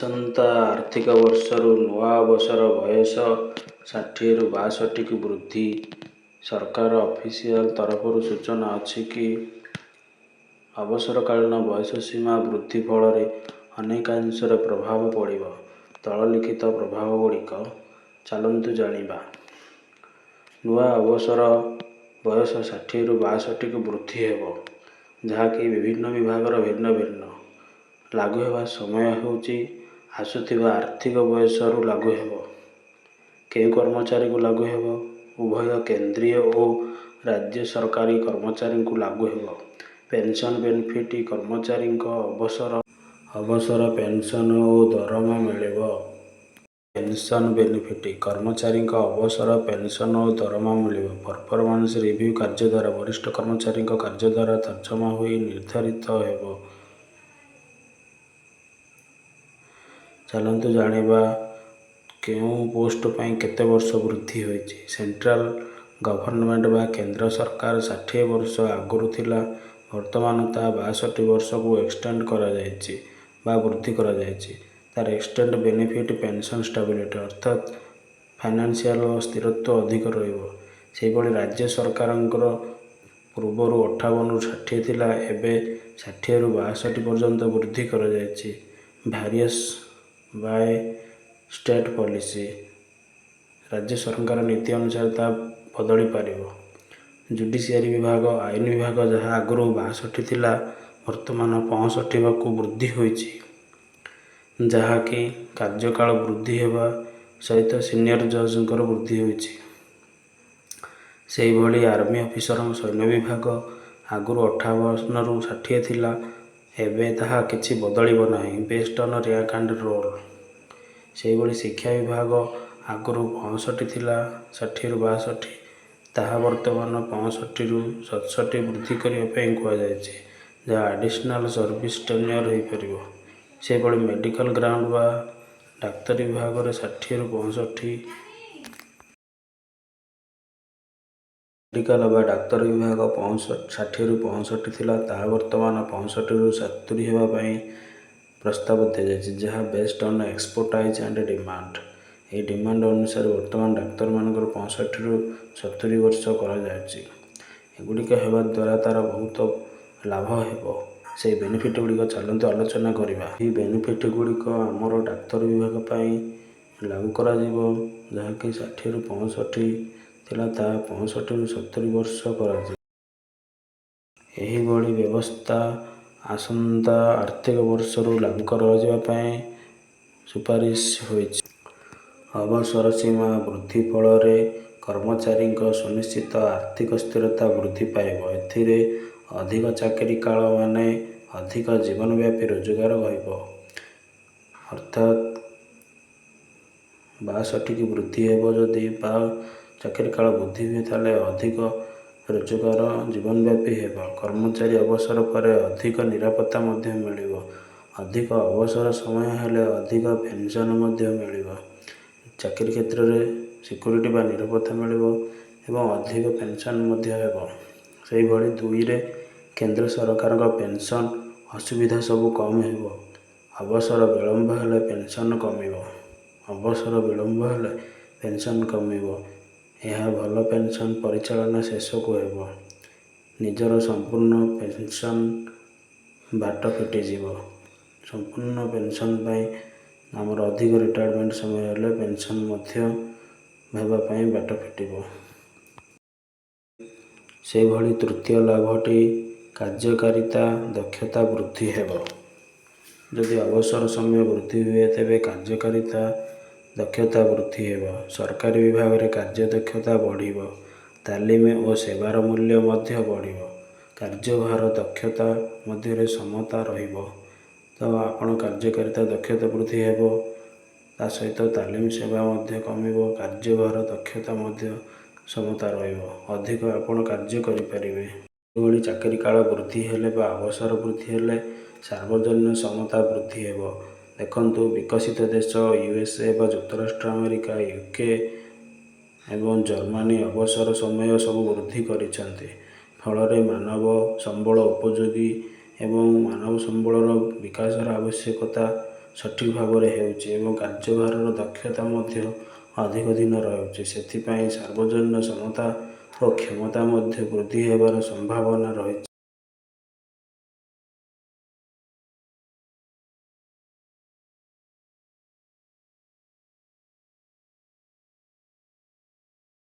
ଆସନ୍ତା ଆର୍ଥିକ ବର୍ଷରୁ ନୂଆ ଅବସର ବୟସ 60ରୁ 62କୁ ବୃଦ୍ଧି। ସରକାର ଅଫିସିଆଲ ତରଫରୁ ସୂଚନା ଅଛି କି ଅବସରକାଳୀନ ବୟସ ସୀମା ବୃଦ୍ଧି ଫଳରେ ଅନେକାଂଶରେ ପ୍ରଭାବ ପଡ଼ିବ। ତଳଲିଖିତ ପ୍ରଭାବଗୁଡ଼ିକ ଚାଲନ୍ତୁ ଜାଣିବା। ନୂଆ ଅବସର ବୟସ 60ରୁ 62କୁ ବୃଦ୍ଧି ହେବ, ଯାହାକି ବିଭିନ୍ନ ବିଭାଗର ଭିନ୍ନ ଭିନ୍ନ। ଲାଗୁ ହେବା ସମୟ ହେଉଛି ଆସୁଥିବା ଆର୍ଥିକ ବୟସରୁ ଲାଗୁ ହେବ। କେଉଁ କର୍ମଚାରୀଙ୍କୁ ଲାଗୁ ହେବ? ଉଭୟ କେନ୍ଦ୍ରୀୟ ଓ ରାଜ୍ୟ ସରକାରୀ କର୍ମଚାରୀଙ୍କୁ ଲାଗୁ ହେବ। ପେନ୍ସନ୍ ବେନିଫିଟ୍ କର୍ମଚାରୀଙ୍କ ଅବସର ପେନ୍ସନ୍ ଓ ଦରମା ମିଳିବ। ପେନ୍ସନ୍ ବେନିଫିଟ୍ କର୍ମଚାରୀଙ୍କ ଅବସର ପେନ୍ସନ୍ ଓ ଦରମା ମିଳିବ। ପରଫର୍ମାନ୍ସ ରିଭ୍ୟୁ କାର୍ଯ୍ୟ ଦ୍ୱାରା ବରିଷ୍ଠ କର୍ମଚାରୀଙ୍କ କାର୍ଯ୍ୟ ଦ୍ୱାରା ତର୍ଜମା ହୋଇ ନିର୍ଦ୍ଧାରିତ ହେବ। ଚାଲନ୍ତୁ ଜାଣିବା କେଉଁ ପୋଷ୍ଟ ପାଇଁ କେତେ ବର୍ଷ ବୃଦ୍ଧି ହୋଇଛି। ସେଣ୍ଟ୍ରାଲ ଗଭର୍ଣ୍ଣମେଣ୍ଟ ବା କେନ୍ଦ୍ର ସରକାର 60 ବର୍ଷ ଆଗରୁ ଥିଲା, ବର୍ତ୍ତମାନ ତାହା 62 ବର୍ଷକୁ ଏକ୍ସଟେଣ୍ଡ କରାଯାଇଛି ବା ବୃଦ୍ଧି କରାଯାଇଛି। ତାର ଏକ୍ସଟେଣ୍ଡ ବେନିଫିଟ୍ ପେନ୍ସନ୍ ଷ୍ଟାବିଲିଟି ଅର୍ଥାତ୍ ଫାଇନାନ୍ସିଆଲ ସ୍ଥିରତ୍ୱ ଅଧିକ ରହିବ। ସେହିଭଳି ରାଜ୍ୟ ସରକାରଙ୍କର ପୂର୍ବରୁ 58ରୁ 60 ଥିଲା, ଏବେ 60ରୁ 62 ପର୍ଯ୍ୟନ୍ତ ବୃଦ୍ଧି କରାଯାଇଛି। ଭାରିୟସ୍ ବାଏ ଷ୍ଟେଟ୍ ପଲିସି ରାଜ୍ୟ ସରକାରଙ୍କ ନୀତି ଅନୁସାରେ ତାହା ବଦଳି ପାରିବ। ଜୁଡ଼ିସିଆରୀ ବିଭାଗ ଆଇନ ବିଭାଗ ଯାହା ଆଗରୁ 62 ଥିଲା, ବର୍ତ୍ତମାନ 65କୁ ବୃଦ୍ଧି ହୋଇଛି, ଯାହାକି କାର୍ଯ୍ୟକାଳ ବୃଦ୍ଧି ହେବା ସହିତ ସିନିୟର ଜଜ୍ଙ୍କର ବୃଦ୍ଧି ହୋଇଛି। ସେହିଭଳି ଆର୍ମି ଅଫିସରଙ୍କ ସୈନ୍ୟ ବିଭାଗ ଆଗରୁ 58ରୁ 60 ଥିଲା, ଏବେ ତାହା କିଛି ବଦଳିବ ନାହିଁ based on rank and role. ସେହିଭଳି ଶିକ୍ଷା ବିଭାଗ ଆଗରୁ 65 ଥିଲା, 60ରୁ 62, ତାହା ବର୍ତ୍ତମାନ 65ରୁ 67 ବୃଦ୍ଧି କରିବା ପାଇଁ କୁହାଯାଇଛି, ଯାହା ଆଡିସନାଲ ସର୍ଭିସ ଟେନ୍ୟୁର ହୋଇପାରିବ। ସେହିଭଳି ମେଡିକାଲ ଗ୍ରାଉଣ୍ଡ ବା ଡାକ୍ତରୀ ବିଭାଗରେ 60ରୁ 65 ମେଡିକାଲ ବା ଡାକ୍ତରୀ ବିଭାଗ 60ରୁ 65 ଥିଲା, ତାହା ବର୍ତ୍ତମାନ 65ରୁ 70 ହେବା ପାଇଁ ପ୍ରସ୍ତାବ ଦିଆଯାଇଛି, ଯାହା ବେସ୍ଡ ଅନ୍ ଏକ୍ସପର୍ଟାଇଜ୍ ଆଣ୍ଡ ଡିମାଣ୍ଡ। ଏହି ଡିମାଣ୍ଡ ଅନୁସାରେ ବର୍ତ୍ତମାନ ଡାକ୍ତରମାନଙ୍କର 65ରୁ 70 ବର୍ଷ କରାଯାଉଛି। ଏଗୁଡ଼ିକ ହେବା ଦ୍ୱାରା ତାର ବହୁତ ଲାଭ ହେବ। ସେହି ବେନିଫିଟ୍ ଗୁଡ଼ିକ ଚାଲନ୍ତୁ ଆଲୋଚନା କରିବା। ଏହି ବେନିଫିଟ୍ ଗୁଡ଼ିକ ଆମର ଡାକ୍ତର ବିଭାଗ ପାଇଁ ଲାଗୁ କରାଯିବ, ଯାହାକି 60ରୁ 65 ଥିଲା, ତାହା 65ରୁ 70 ବର୍ଷ କରାଯିବ। ଏହିଭଳି ବ୍ୟବସ୍ଥା ଆସନ୍ତା ଆର୍ଥିକ ବର୍ଷରୁ ଲାଗୁ କରାଯିବା ପାଇଁ ସୁପାରିଶ ହୋଇଛି। ଅବସର ସୀମା ବୃଦ୍ଧି ଫଳରେ କର୍ମଚାରୀଙ୍କ ସୁନିଶ୍ଚିତ ଆର୍ଥିକ ସ୍ଥିରତା ବୃଦ୍ଧି ପାଇବ। ଏଥିରେ ଅଧିକ ଚାକିରି କାଳ ମାନେ ଅଧିକ ଜୀବନବ୍ୟାପୀ ରୋଜଗାର ରହିବ। ଅର୍ଥାତ୍ 62କୁ ବୃଦ୍ଧି ହେବ ଯଦି ବା ଚାକିରି କାଳ ବୃଦ୍ଧି ହୁଏ, ତାହେଲେ ଅଧିକ ରୋଜଗାର ଜୀବନବ୍ୟାପୀ ହେବ। କର୍ମଚାରୀ ଅବସର ପରେ ଅଧିକ ନିରାପତ୍ତା ମଧ୍ୟ ମିଳିବ। ଅଧିକ ଅବସର ସମୟ ହେଲେ ଅଧିକ ପେନ୍ସନ୍ ମଧ୍ୟ ମିଳିବ। ଚାକିରି କ୍ଷେତ୍ରରେ ସିକ୍ୟୁରିଟି ବା ନିରାପତ୍ତା ମିଳିବ ଏବଂ ଅଧିକ ପେନ୍ସନ୍ ମଧ୍ୟ ହେବ। ସେହିଭଳି 2ରେ କେନ୍ଦ୍ର ସରକାରଙ୍କ ପେନ୍ସନ୍ ଅସୁବିଧା ସବୁ କମ୍ ହେବ। ଅବସର ବିଳମ୍ବ ହେଲେ ପେନ୍ସନ୍ କମିବ। ଅବସର ବିଳମ୍ବ ହେଲେ ପେନ୍ସନ୍ କମିବ। ଏହା ଭଲ ପେନ୍ସନ୍ ପରିଚାଳନା ଶେଷକୁ ହେବ। ନିଜର ସମ୍ପୂର୍ଣ୍ଣ ପେନ୍ସନ୍ ବାଟ ଫିଟିଯିବ। ସମ୍ପୂର୍ଣ୍ଣ ପେନ୍ସନ୍ ପାଇଁ ଆମର ଅଧିକ ରିଟାୟାରମେଣ୍ଟ ସମୟ ହେଲେ ପେନ୍ସନ୍ ମଧ୍ୟ ହେବା ପାଇଁ ବାଟ ଫିଟିବ। ସେହିଭଳି ତୃତୀୟ ଲାଭଟି କାର୍ଯ୍ୟକାରିତା ଦକ୍ଷତା ବୃଦ୍ଧି ହେବ। ଯଦି ଅବସର ସମୟ ବୃଦ୍ଧି ହୁଏ, ତେବେ କାର୍ଯ୍ୟକାରିତା ଦକ୍ଷତା ବୃଦ୍ଧି ହେବ। ସରକାରୀ ବିଭାଗରେ କାର୍ଯ୍ୟ ଦକ୍ଷତା ବଢ଼ିବ। ତାଲିମ ଓ ସେବାର ମୂଲ୍ୟ ମଧ୍ୟ ବଢ଼ିବ। କାର୍ଯ୍ୟଭାର ଦକ୍ଷତା ମଧ୍ୟରେ ସମତା ରହିବ। ତ ଆପଣ କାର୍ଯ୍ୟକାରିତା ଦକ୍ଷତା ବୃଦ୍ଧି ହେବ, ତା ସହିତ ତାଲିମ ସେବା ମଧ୍ୟ କମିବ, କାର୍ଯ୍ୟଭାର ଦକ୍ଷତା ମଧ୍ୟ ସମତା ରହିବ, ଅଧିକ ଆପଣ କାର୍ଯ୍ୟ କରିପାରିବେ। ଏଭଳି ଚାକିରି କାଳ ବୃଦ୍ଧି ହେଲେ ବା ଅବସର ବୃଦ୍ଧି ହେଲେ ସାର୍ବଜନୀନ ସମତା ବୃଦ୍ଧି ହେବ। ଦେଖନ୍ତୁ, ବିକଶିତ ଦେଶ USA ବା ଯୁକ୍ତରାଷ୍ଟ୍ର ଆମେରିକା, UK ଏବଂ ଜର୍ମାନୀ ଅବସର ସମୟ ସବୁ ବୃଦ୍ଧି କରିଛନ୍ତି। ଫଳରେ ମାନବ ସମ୍ବଳ ଉପଯୋଗୀ ଏବଂ ମାନବ ସମ୍ବଳର ବିକାଶର ଆବଶ୍ୟକତା ସଠିକ୍ ଭାବରେ ହେଉଛି ଏବଂ କାର୍ଯ୍ୟଭାରର ଦକ୍ଷତା ମଧ୍ୟ ଅଧିକ ଦିନ ରହୁଛି। ସେଥିପାଇଁ ସାର୍ବଜନୀନ ସମତା ଓ କ୍ଷମତା ମଧ୍ୟ ବୃଦ୍ଧି ହେବାର ସମ୍ଭାବନା ରହିଛି।